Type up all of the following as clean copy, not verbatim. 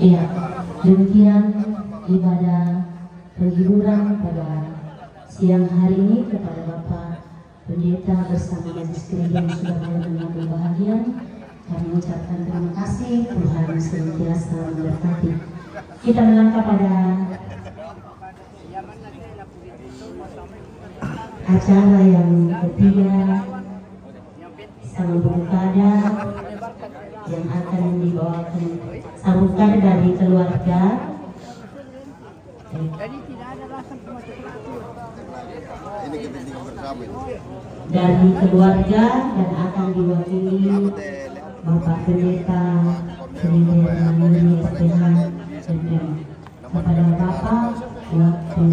Iya, demikian ibadah penghiburan pada siang hari ini kepada Bapak Pendeta bersama Majelis Gereja yang sudah mengambil bahagian. Kami ucapkan terima kasih, Tuhan senantiasa memberkati. Kita melangkah pada acara yang ketiga, sambung kada yang akan dibawakan, sambung kada dari keluarga. Dari keluarga dan akan diwakili Bapak Pendeta Pendeta Murni SPH dan kepada Bapak waktu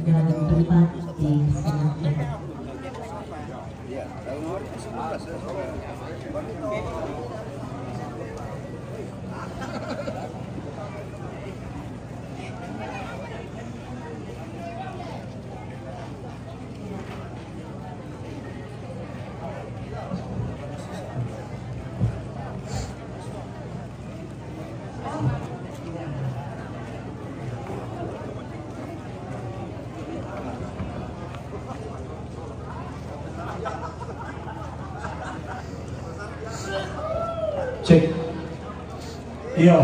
dan tempat disilakan. Cek. Iya.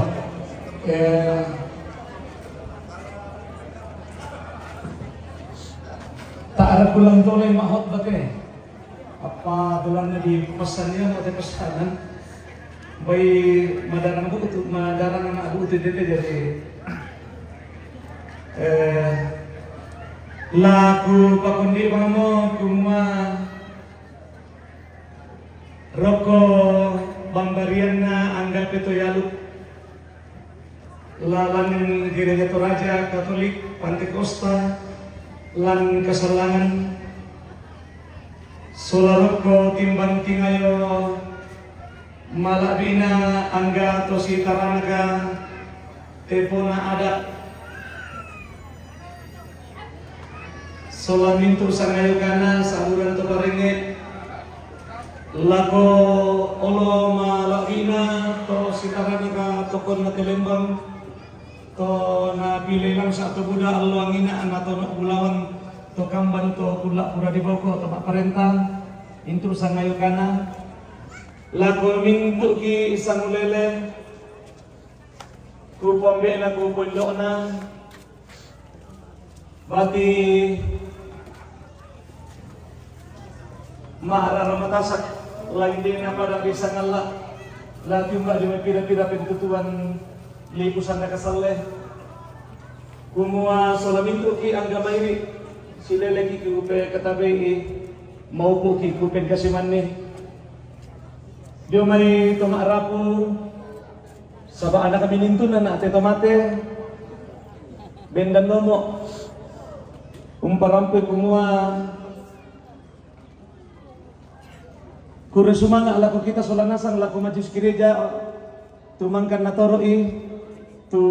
Tak ada pulang toleh mahot bagai apa tulangnya di pesannya atau pesanan bayi madaran aku itu madaran anak aku itu jadi lagu pakundi pangamo kuma roko Bambariana anggap itu yaluk lalan gereja Toraja Katolik Pantekosta lan keselangan solaroko timbang tingayo malabina angga tosi taranaga tepona ada solamintu sangayo kana saburan to parenge lago olo malabina to sitaranaga tokon na telembang to na pilih lang sa to buda alwangina anato na bulawan to kamban to pula pura di boko to paparenta intu sangayo kana lago mintu ki isang ulele ku pombe na ku pondok na bati maharara matasak lagi din na pada isang Allah lagi mbak di pira-pira pintutuan lipusan na kasaleh kumua solamintu ki anggama ini silele ki kupe katabe maupu ki kupen kasimanni dio may tumarapu saba anak kami nintunan na ate tomate bendan nomo umparampe kumua kuresumanga laku kita solanasang laku majlis gereja tumangkan natoroi tu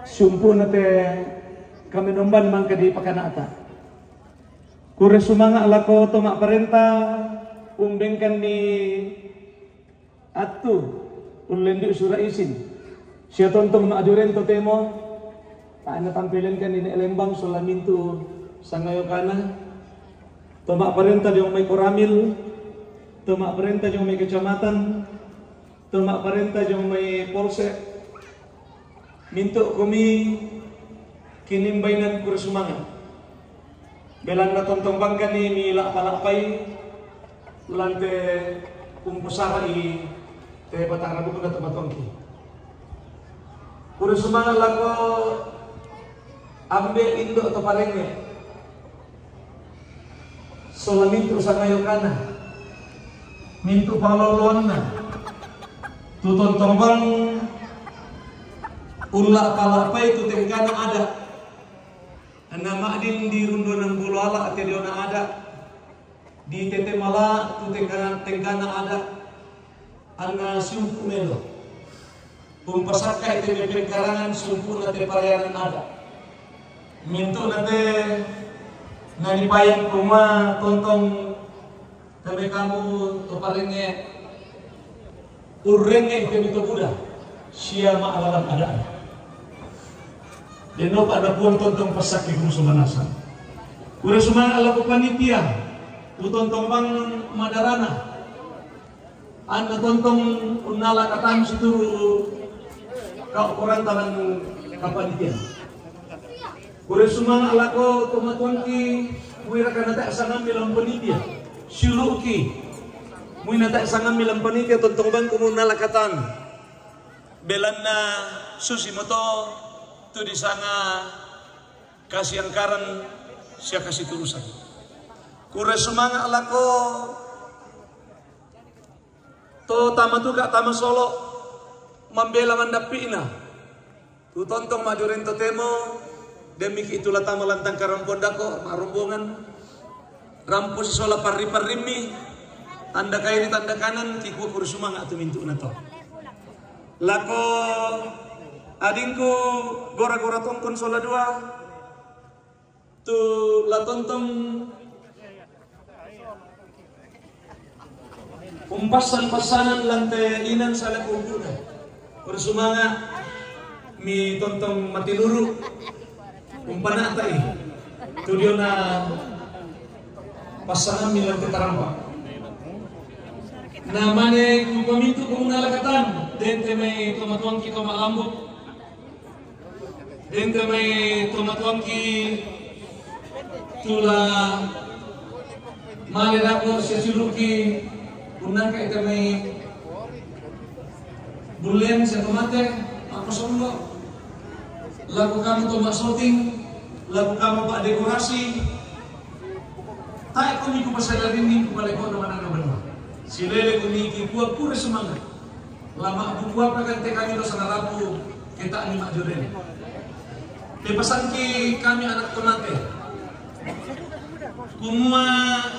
sumpu nate kami nomban mangka di pakanata kuresumanga laku tomak perintah umbengkan di atu ulendi usura isin siya tontong maaduren to temo paano tampilin kan ini elembang solamintu sangayo kana tomak perintah yung may koramil, tomak perintah yung may kecamatan, tomak perintah yung may polsek. Minto kami kinimbaynan kursumangan. Belan na tontong bangka ni mila palakpay, lante kumpusara te batang rabu ka tumatongki. Kursumangan lako ambil indo to palengnya. Solamintu sangayo kana mintu palolon na tuton torbang ulah palapay tuteng kana ada nama din di rundo ng bulala at na ada di tete mala tuteng kana ada ang sumpu melo umpasakay te pengkarangan sumpu na te palayanan ada mintu na te nalipayang kuma tontong tabi kamu to paringe urenge itu Buddha siya maalalam adaan dan no pada puang tontong pasak di Gunung Sumanasan ure sumana ala panitia utontong bang Madarana anda tontong unala katang situ kau orang talang kapanitia ure sumana ala ko tumatuangki wira kanata sangan milang panitia syuluki muina tak sangan milang panitia tontong bang kumunala katang belanna susimoto tu di sana kasih angkaran siya kasih turusan kure sumanga alako to tama tuga tama solo mambela mandapina tu tontong majurin to temo demiki itulah tama lantang karampon dako marumbongan rampu si sola parri-parrimi tanda kairi tanda kanan kiku kure sumanga tu mintu na to lako adingku gora-gora tongkon sola dua tu la tontong umpasan-pasanan lantai inan salah kubuda bersumanga mi tontong mati luru umpana tai tu dia na pasangan mi lantai tarampak namanya ku pamitu ku ngalakatan dente may tumatuang ki tumalambok dente may tumatuang ki tula malirako siya suluki unang ka ito may bulen siya tumate ako solo lagu kamu tumasoting lagu kamu pak dekorasi tayo kung ko pasalarin din kung balay ko naman ang nabanwa si lele kumiki kuwa pure semangat lama bukuwa pagante kami do sa narapu kita ani majuren pepasan ki kami anak tumate kuma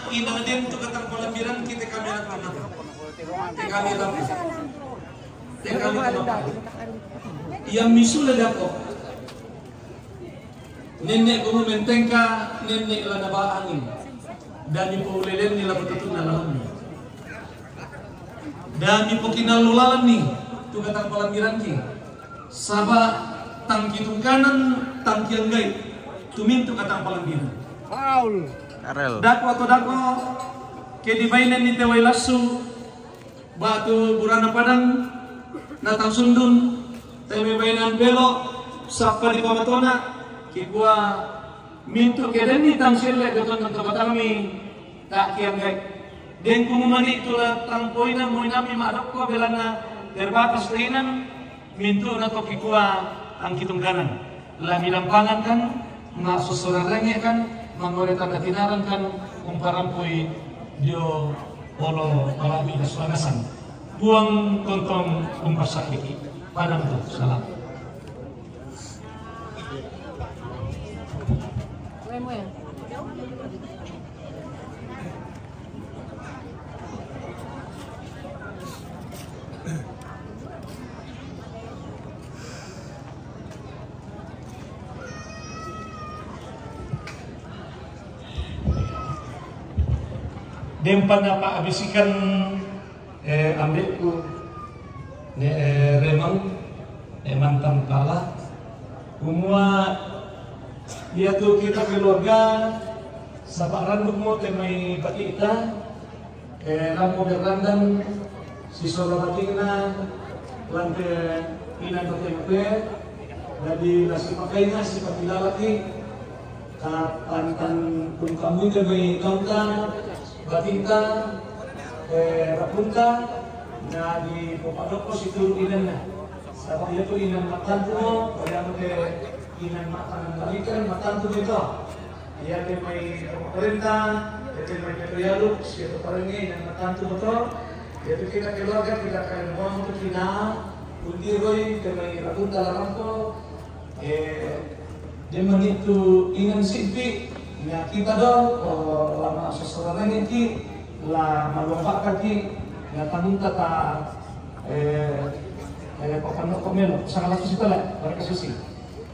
inaden tu katang palambiran kita kami anak tumate te kami lapu te kami tumate yang misula dako nenek kumu mentengka nenek la naba angin dan ipo ulelen nila betul na lawan dan ipo kinalulalan ni tu katang palambiran ki sabah tangki tungkanan tangki yang gaib tumintu katang palambiran Paul dako atau dako ke dibainan ni tewai lasu batu burana padang natang sundun tewe bainan belok sapa di pamatona ki gua mintu ke deni tang sirle beton untuk kami tak kiam gaib den kumumani tula tang poina moina mi madok ko belana terbatas leinan mintu na to kikua ang kitungganan lamilampangan kan masusurarenge kan mangoreta katinaran kan umparampoy dio olo malami nasulanasan buang tontong umpasakiki padam to salam dempan apa abisikan ambekku remang mantan pala semua dia tuh kita keluarga sabaran mo temay patita ramo berrandan si solo batingna lante inan tempe jadi nasi pakainya si patilalaki pantan pun kami temay kaunta batinta rapunta na di Popadoko situ inan na sabak itu inan matanto mo kaya mo inan matan balikan matanto dito iya may pamakarenta ito may petoyaluk siya parengi inan matanto mo to ito kita keluarga kita kain mo mo kina kundi roy kay rapunta larampo Deman itu inan sipi na kita do o lama seseorang ini la malumpak ki na tanunta ta paano komelo sa kalas ito la para kasusi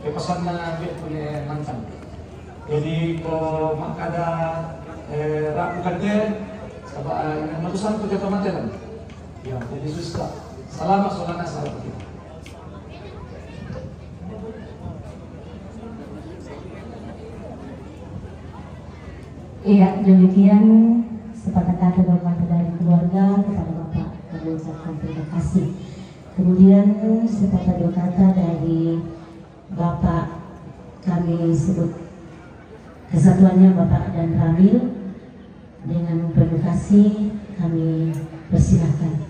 pasan na biya punya mantan jadi ko makada rapukan dia sabah matusan ko keto matelan ya jadi susah Selamat sholat asar kita. Iya, demikian sepatah kata Bapak dari keluarga kepada Bapak kami ucapkan terima kasih. Kemudian sepatah dua kata dari Bapak kami sebut kesatuannya Bapak dan Ramil, dengan penuh kasih kami persilahkan.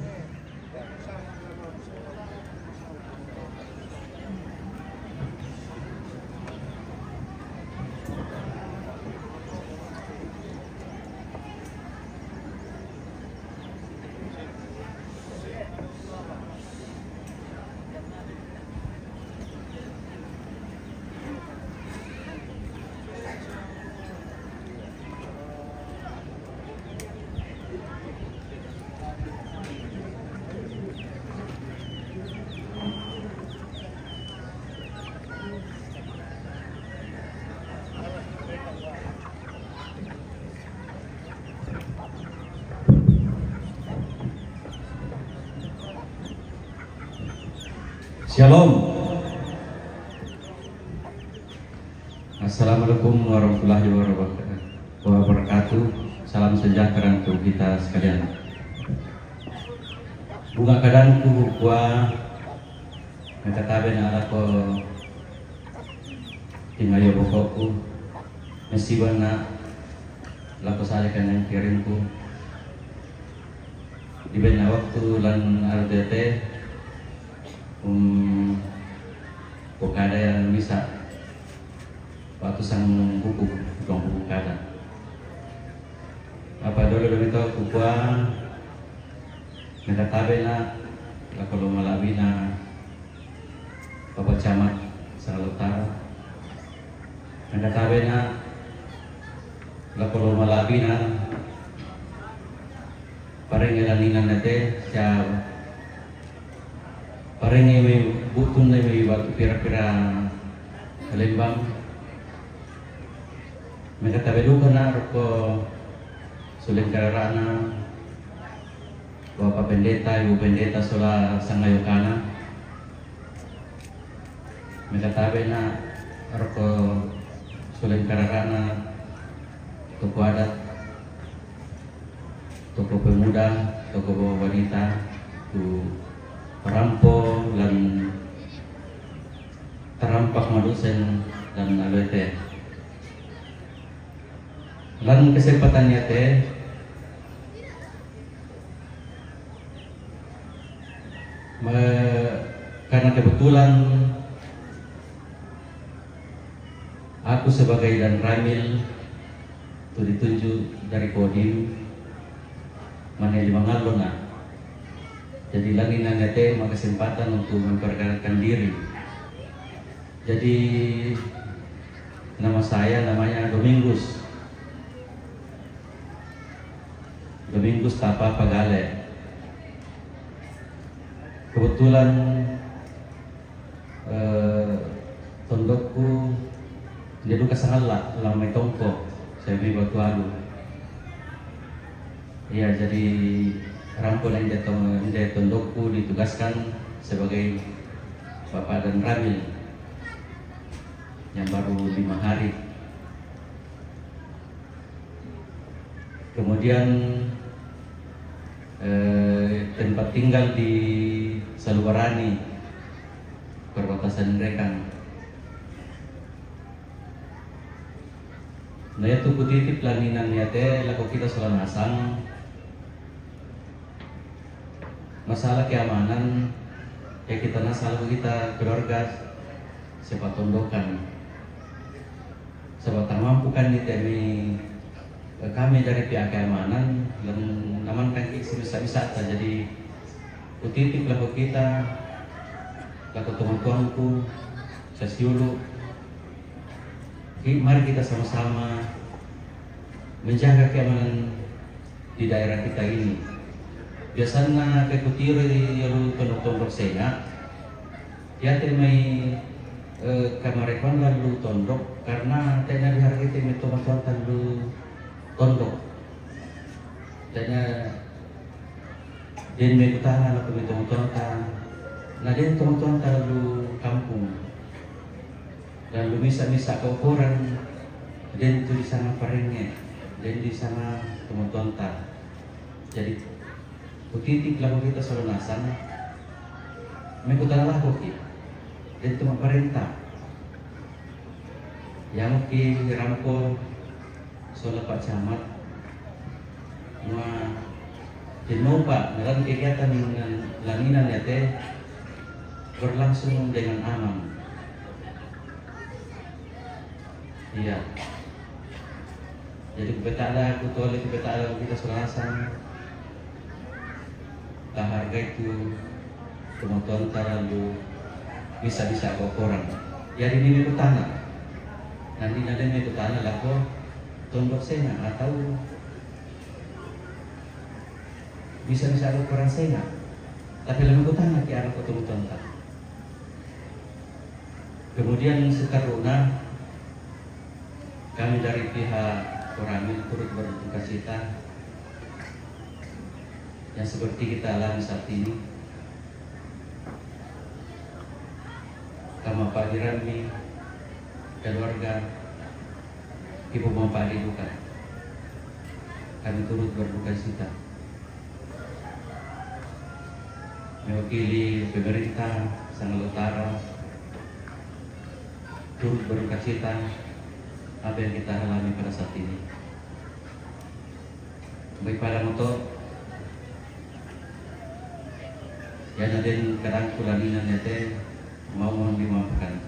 Shalom. Assalamualaikum warahmatullahi wabarakatuh. Salam sejahtera untuk kita sekalian. Bunga kadanku gua nakatabe na ala ko tingayo bokokku mesiban na lako sale kanang kirimku di bena waktu lan ardete Bukada yang bisa waktu sang buku dong bukada apa dulu itu kupua nakatabe na kalau malawi na Bapak Camat Salutara nakatabe na kalau malawi na parang ilaninan nate siya parang may butun na may waktu pira-pira Lembang may katabi luka na ko suling kararana Bapak Pendeta, Ibu Pendeta sula sangayokana may katabi na ko suling kararana toko adat toko pemuda, toko wanita tu perampo dan terampak madusen dan alete lan kesempatannya teh karena kebetulan aku sebagai dan Ramil itu ditunjuk dari Kodim mana lima ngalona. Jadi lagi nangete kesempatan untuk memperkenalkan diri. Jadi nama saya namanya Domingus Tapa Pagale. Kebetulan tondokku dia duka sangatlah lama tongko saya beli batu alu. Iya jadi rampol yang dari tondokku ditugaskan sebagai Bapak dan Ramil yang baru 5 hari. Kemudian tempat tinggal di Salubarani, perbatasan Rekang. Nah itu kutitip laninan niate laku kita selama asang. Masalah keamanan ya kita nasal kita keluarga sepak tondokan sebab tak mampu kan kami dari pihak keamanan dan naman kan bisa jadi kutitip laku kita laku teman-temanku sesiulu mari kita sama-sama menjaga keamanan di daerah kita ini. Biasanya kekutiri yang tondok-tondok sena ya temai kamarekon lalu tondok karena tena dihargai temai tomat lalu tondok tena Din may kutana na kumitong-tontan. Na din tong-tontan lu kampung. Dan lu misa-misa ke ukuran. Din tu di sana parenge. Din di sana tong-tontan. Jadi putitik lagu kita solunasan. May kutana lagu kita. Din tu perintah. Yang ki rampo soal Pak Camat. Jenuh Pak, dalam kegiatan langinan ya teh berlangsung dengan aman. Iya. Jadi betala kutole betala kita selasan. Tak harga itu kemudian terlalu bisa kok orang. Jadi ini itu tanah. Nanti itu tanah lah kok tondok sena atau bisa ada ukuran sena, tapi lama kutana ke arah ketemu tonton. Kemudian sekaruna kami dari pihak Koramil turut berduka cita yang seperti kita alami saat ini. Kama Pak Dirami, keluarga Ibu Bapak Diduka, kami turut berduka cita. Mewakili pemerintah Sanggau Utara turut berduka cita apa yang kita alami pada saat ini. Baik pada motor ya naden kadang kulaninan nete mau mohon dimaafkan.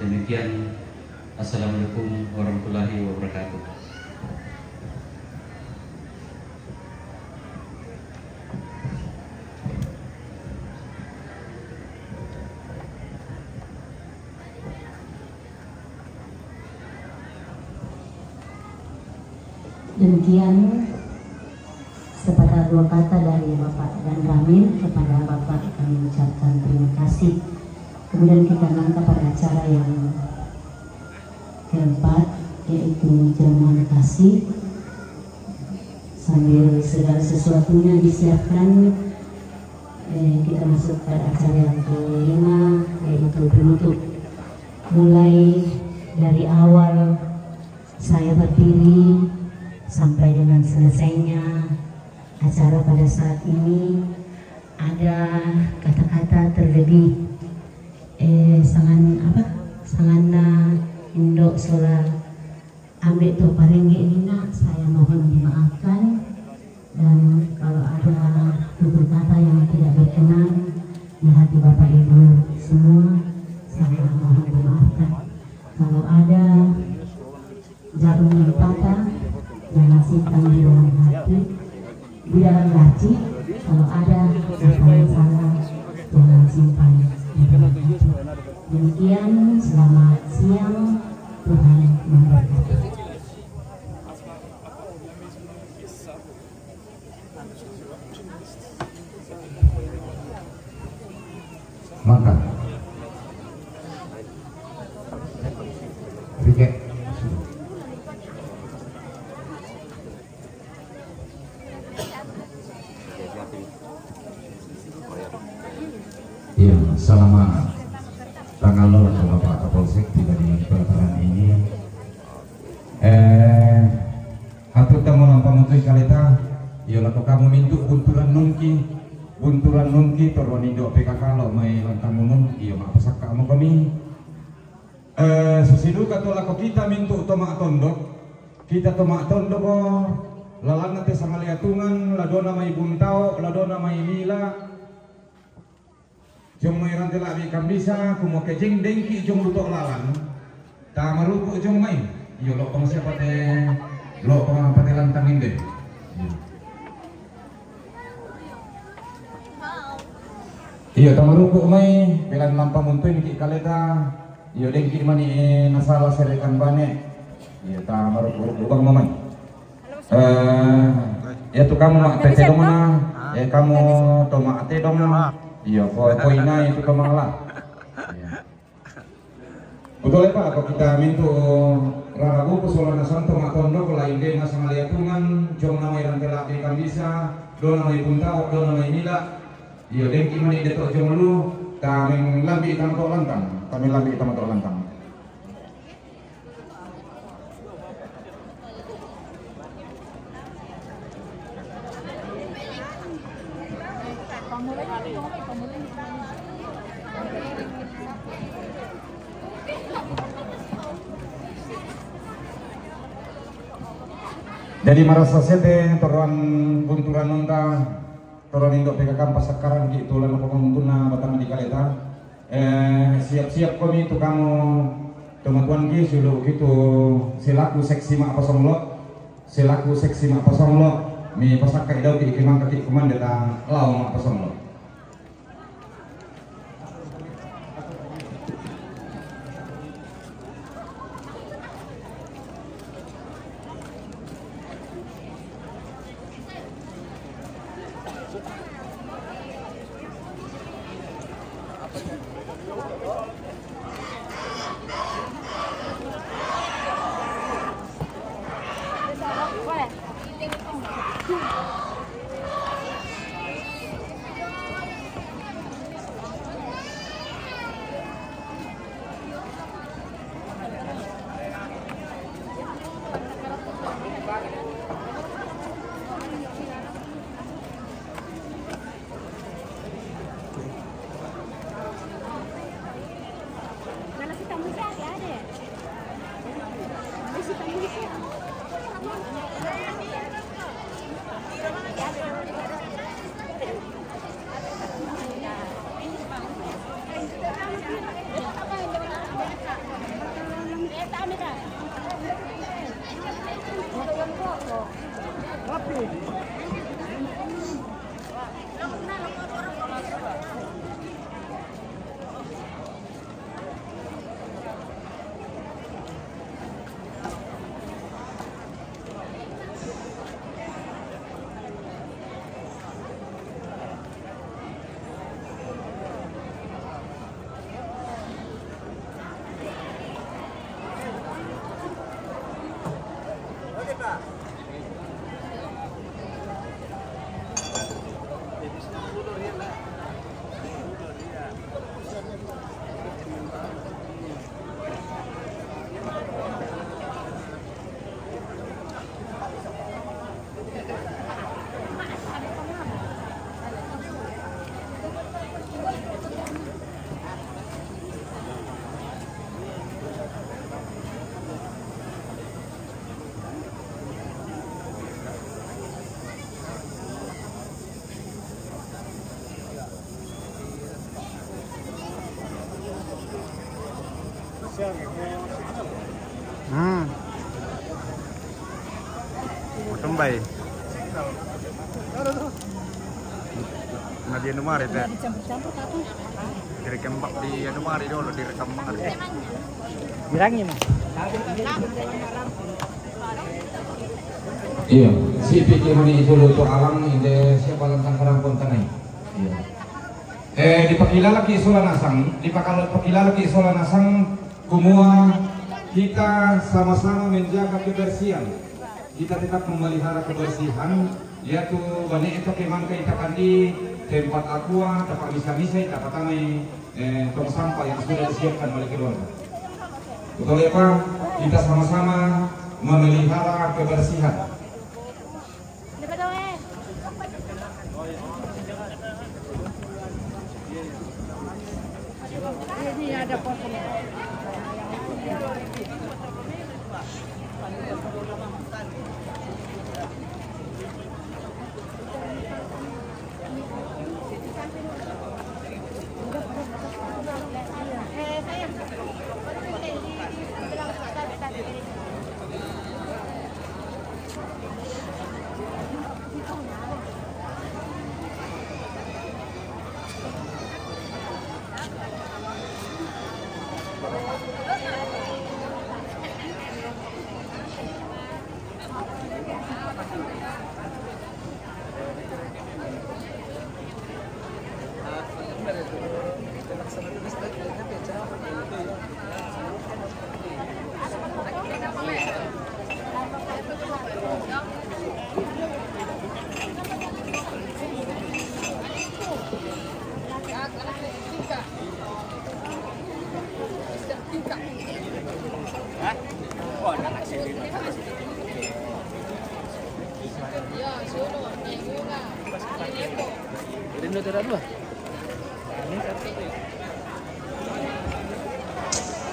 Demikian, assalamualaikum warahmatullahi wabarakatuh. Demikian sepatah dua kata dari Bapak dan Ramil. Kepada Bapak kami ucapkan terima kasih. Kemudian kita langkah pada acara yang keempat, yaitu jamuan kasih. Sambil segala sesuatunya disiapkan, kita masuk pada acara yang kelima, yaitu penutup. Mulai dari awal saya berdiri sampai dengan selesainya acara pada saat ini, ada kata-kata terlebih sangana indok sola ambek to parengge ini nak, saya mohon dimaafkan, dan kalau ada tutur kata yang tidak berkenan di hati Bapak Ibu semua, saya mohon dimaafkan. Kalau ada jarum yang patah, jangan simpan di dalam hati, di dalam laci. Kalau ada apa yang salah, jangan simpan di dalam hati. Demikian, selamat siang, Tuhan memberkati. Maka Rike ya, selama tanggal lo Bapak Kapolsek tiba di pelataran ini, atau tamu lampang untuk kalita, ya laku kamu mintu bunturan nungki terwanido PKK lo may lantang munun, iya mapasak kamu kami. Susidu kato laku kita mintu tomak tondok, kita tomak tondok oh, lalan nate sama liatungan, ladona may buntao, ladona may mila. Jong may rantela abikam bisa, kumoke jeng dengki jong lutok lalan, ta marupo jong may, iyo lo pang siapa te, lo pang pate lantangin deh. Iyo ta marupo may, pelan lampang muntuin ki kaleta, iyo dengki mani nasala serekan bane, iyo ta marupo lubang mamay. Ya tu kamu mak tete dong na, ya kamu tomak ate dong na. Iya, poinnya itu kemalah. Betul ya Pak, kalau kita minta raragu persoalan santo matondo kalau ide ngasang liatungan, jom nama yang telah akan bisa, do na may punta do na may nila. Iyo dengki mani deto jomlu kami lambi tama to lantang. Kami lambi tama to lantang. Jadi marasa sete toruan bunturan nonta toruan indo PKK pasakaran gitu lalu pemuntuna batang di kaleta siap-siap kami itu kamu teman-teman gitu gitu selaku seksi mak pasong lo mi pasak kaidau di ikimang kaki kuman datang lau mak pasong lo. Kembali. Nadia Numari teh. Direkam di Numari dulu direkam banget. Bilangin mah. Iya, si pikir ini dulu to alang ide siapa lantang karang kontanai. Iya. Dipakila lagi solanasang, dipakila lagi solanasang kumua kita sama-sama menjaga kebersihan. Kita tetap memelihara kebersihan, yaitu banyak itu kemang kita di tempat aqua, tempat misa-misa, tempat kami tong sampah yang sudah disiapkan oleh keluarga. Betul ya Pak? Kita sama-sama memelihara kebersihan. Ini ada fotonya.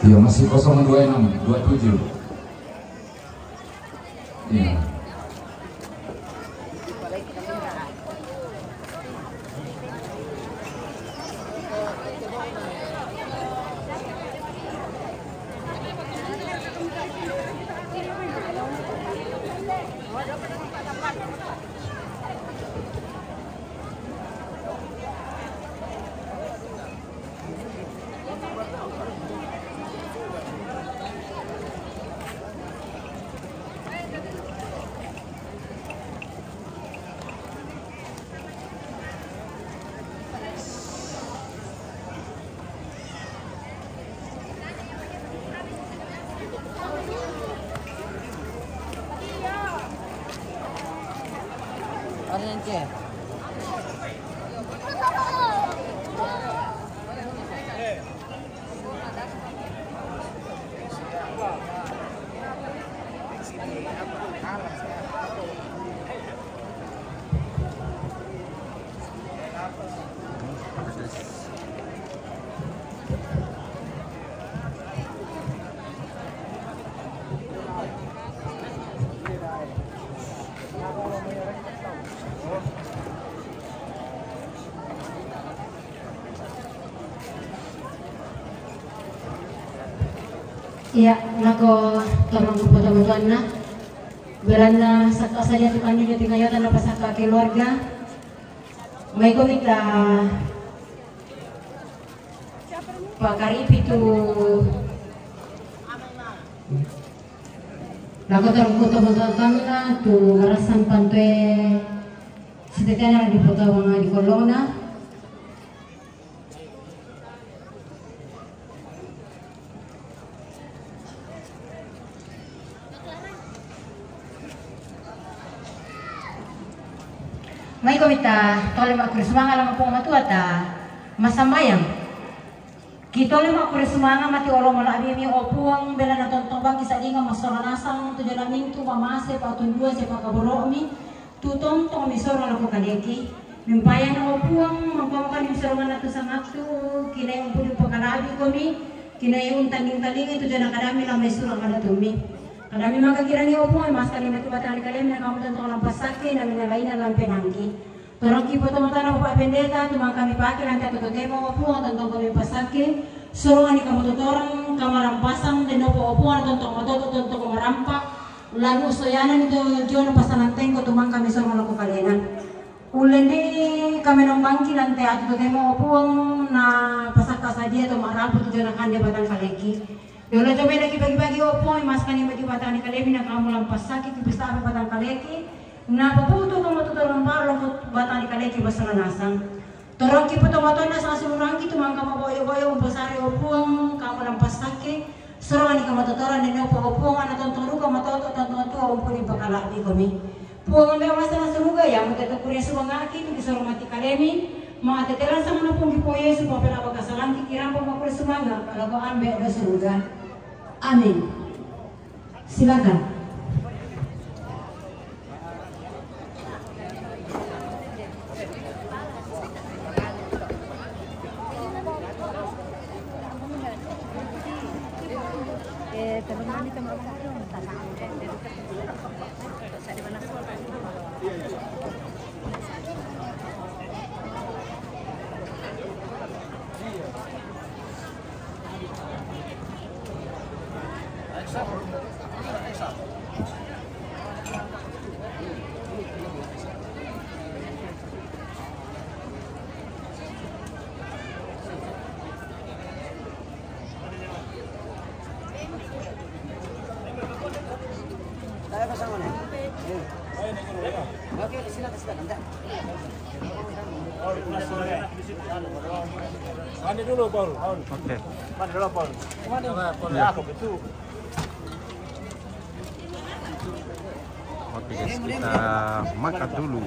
Iya, masih 026 27. Iya. Iya, nako torong kebutuhan na beranda sa kasaya tukan niyo tingayotan na pasaka keluarga. May komita pakarip itu nako torong kebutuhan na tu ngarasan pantai sedekana di foto mga di kolona. May komita, tole makurisumanga lang po matuata, masambayang. Kitole makurisumanga mati olo malabi mi opuang bela na tontobang isa dinga masaranasang tu jalaming tu mamase patundua sa pakaboromi, tutong tong misoro na ko kaleki. Mimpaya na opuang magpamakan yung sarungan na to sa ngaktu, kinay yung pulo pakalabi ko mi, kinay yung tanding-tanding ito dyan nakadami lang may surang na tumi. Kadami magkakirang iyo po ay mas kalimit batang kalim na kamutan tong lampas sakit na minalain na lang penangki. Torang kipo tumatan po pendeta tumang kami pakil ang katututemo po ang tantong kami pasakit. Surungan ni kamututorang kamarampasang din po po ang tantong matututuntong kumarampak. Lalu soyanan ito Diyon pasananteng ko tumang kami surungan ako kalinan. Ulen di kami ng bangki lang te at tututemo po ang na pasaka sa dia tumarapot Diyon ang kanya batang kaleki. Yola coba lagi bagi-bagi opo, mas kani bagi batang kaleki na kamu lampas sakit bisa apa batang kaleki. Na paputo kamu tuturang paro batang kaleki basananasan. Torong kipo tomato na sa surang gitu mang kamu boyo-boyo basari opo kamu lampas sakit. Surang ni kamu tuturan ni opo ana tontoro kamu toto opo ni bakalabi kami. Puang may masa na suruga ya mo teto kuria surang aki tu bisa mati kalemi. Mga tetelan sa mga pong gipo Yesu po pinapakasalan kikirang po makulis sumanga para ko ambe ada surga. Amin. Silakan. Mandi dulu, Paul. Oke. Mandi dulu, Paul. Mandi. Ya, aku betul. Oke, guys, kita makan dulu.